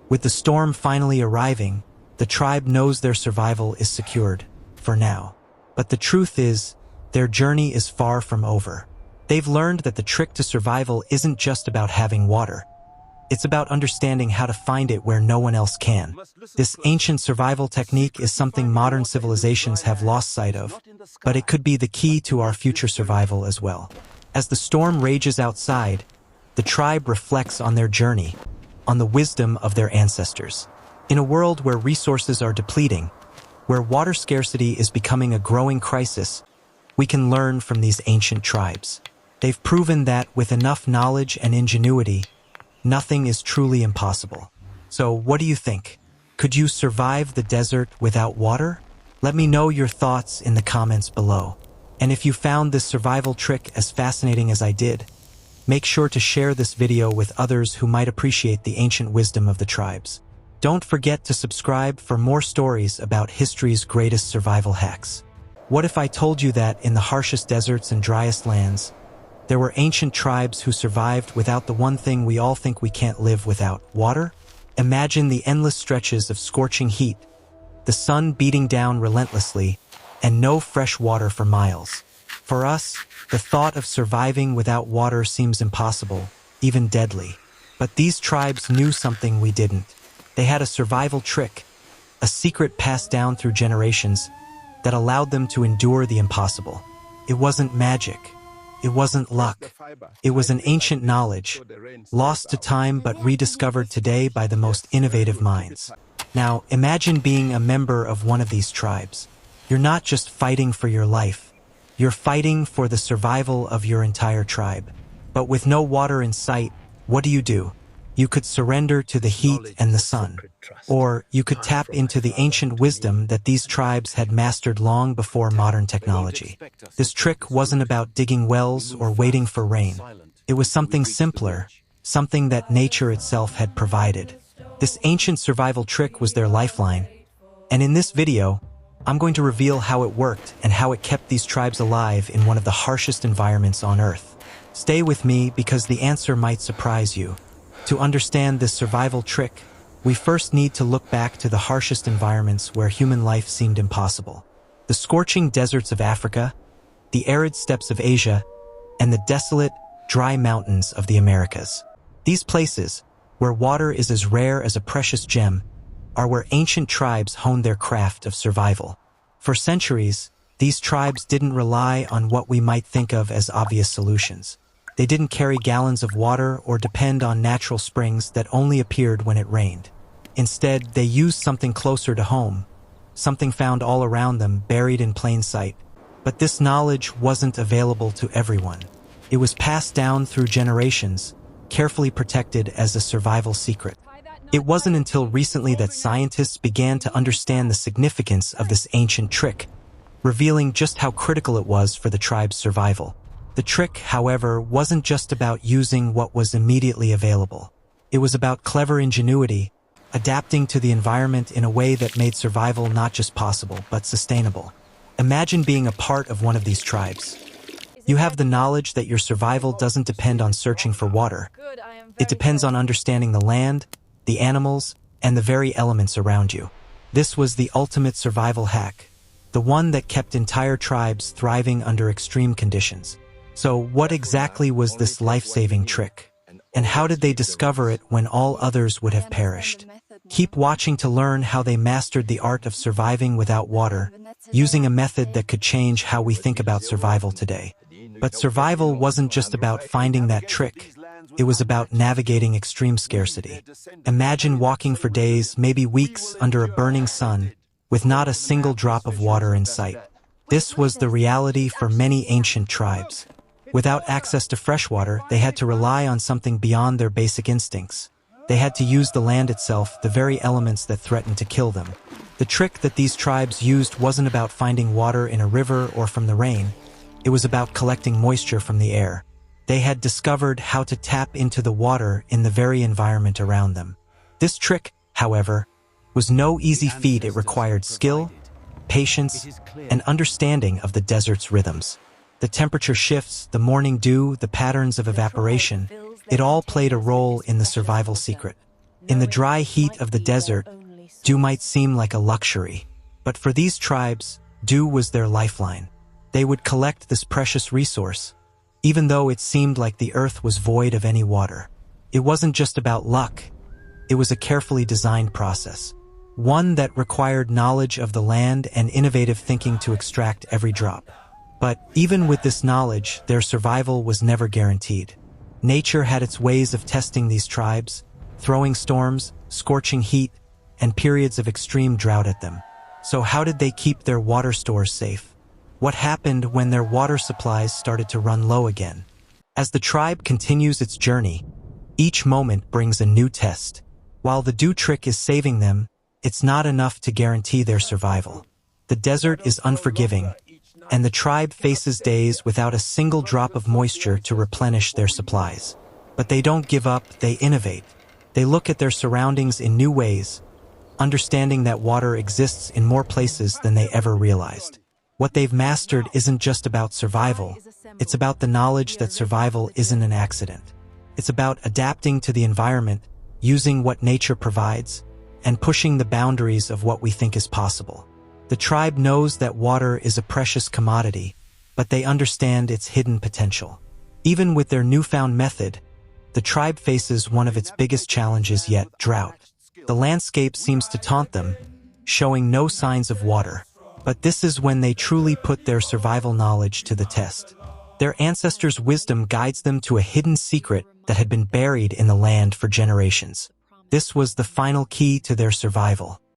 With the storm finally arriving, the tribe knows their survival is secured, for now. But the truth is, their journey is far from over. They've learned that the trick to survival isn't just about having water. It's about understanding how to find it where no one else can. This ancient survival technique is something modern civilizations have lost sight of, but it could be the key to our future survival as well. As the storm rages outside, the tribe reflects on their journey, on the wisdom of their ancestors. In a world where resources are depleting, where water scarcity is becoming a growing crisis, we can learn from these ancient tribes. They've proven that with enough knowledge and ingenuity, nothing is truly impossible. So what do you think? Could you survive the desert without water? Let me know your thoughts in the comments below. And if you found this survival trick as fascinating as I did, make sure to share this video with others who might appreciate the ancient wisdom of the tribes. Don't forget to subscribe for more stories about history's greatest survival hacks. What if I told you that in the harshest deserts and driest lands, there were ancient tribes who survived without the one thing we all think we can't live without: water? Imagine the endless stretches of scorching heat, the sun beating down relentlessly, and no fresh water for miles. For us, the thought of surviving without water seems impossible, even deadly. But these tribes knew something we didn't. They had a survival trick, a secret passed down through generations that allowed them to endure the impossible. It wasn't magic. It wasn't luck. It was an ancient knowledge, lost to time but rediscovered today by the most innovative minds. Now, imagine being a member of one of these tribes. You're not just fighting for your life. You're fighting for the survival of your entire tribe. But with no water in sight, what do? You could surrender to the heat and the sun. Or you could tap into the ancient wisdom that these tribes had mastered long before modern technology. This trick wasn't about digging wells or waiting for rain. It was something simpler, something that nature itself had provided. This ancient survival trick was their lifeline. And in this video, I'm going to reveal how it worked and how it kept these tribes alive in one of the harshest environments on Earth. Stay with me because the answer might surprise you. To understand this survival trick, we first need to look back to the harshest environments where human life seemed impossible. The scorching deserts of Africa, the arid steppes of Asia, and the desolate, dry mountains of the Americas. These places, where water is as rare as a precious gem, are where ancient tribes honed their craft of survival. For centuries, these tribes didn't rely on what we might think of as obvious solutions. They didn't carry gallons of water or depend on natural springs that only appeared when it rained. Instead, they used something closer to home, something found all around them, buried in plain sight. But this knowledge wasn't available to everyone. It was passed down through generations, carefully protected as a survival secret. It wasn't until recently that scientists began to understand the significance of this ancient trick, revealing just how critical it was for the tribe's survival. The trick, however, wasn't just about using what was immediately available. It was about clever ingenuity, adapting to the environment in a way that made survival not just possible, but sustainable. Imagine being a part of one of these tribes. You have the knowledge that your survival doesn't depend on searching for water. It depends on understanding the land, the animals, and the very elements around you. This was the ultimate survival hack, the one that kept entire tribes thriving under extreme conditions. So what exactly was this life-saving trick? And how did they discover it when all others would have perished? Keep watching to learn how they mastered the art of surviving without water, using a method that could change how we think about survival today. But survival wasn't just about finding that trick. It was about navigating extreme scarcity. Imagine walking for days, maybe weeks, under a burning sun, with not a single drop of water in sight. This was the reality for many ancient tribes. Without access to fresh water, they had to rely on something beyond their basic instincts. They had to use the land itself, the very elements that threatened to kill them. The trick that these tribes used wasn't about finding water in a river or from the rain. It was about collecting moisture from the air. They had discovered how to tap into the water in the very environment around them. This trick, however, was no easy feat. It required skill, patience, and understanding of the desert's rhythms. The temperature shifts, the morning dew, the patterns of evaporation, it all played a role in the survival secret. In the dry heat of the desert, dew might seem like a luxury. But for these tribes, dew was their lifeline. They would collect this precious resource, even though it seemed like the earth was void of any water. It wasn't just about luck. It was a carefully designed process, one that required knowledge of the land and innovative thinking to extract every drop. But even with this knowledge, their survival was never guaranteed. Nature had its ways of testing these tribes, throwing storms, scorching heat, and periods of extreme drought at them. So how did they keep their water stores safe? What happened when their water supplies started to run low again? As the tribe continues its journey, each moment brings a new test. While the dew trick is saving them, it's not enough to guarantee their survival. The desert is unforgiving, and the tribe faces days without a single drop of moisture to replenish their supplies. But they don't give up, they innovate. They look at their surroundings in new ways, understanding that water exists in more places than they ever realized. What they've mastered isn't just about survival, it's about the knowledge that survival isn't an accident. It's about adapting to the environment, using what nature provides, and pushing the boundaries of what we think is possible. The tribe knows that water is a precious commodity, but they understand its hidden potential. Even with their newfound method, the tribe faces one of its biggest challenges yet, drought. The landscape seems to taunt them, showing no signs of water. But this is when they truly put their survival knowledge to the test. Their ancestors' wisdom guides them to a hidden secret that had been buried in the land for generations. This was the final key to their survival.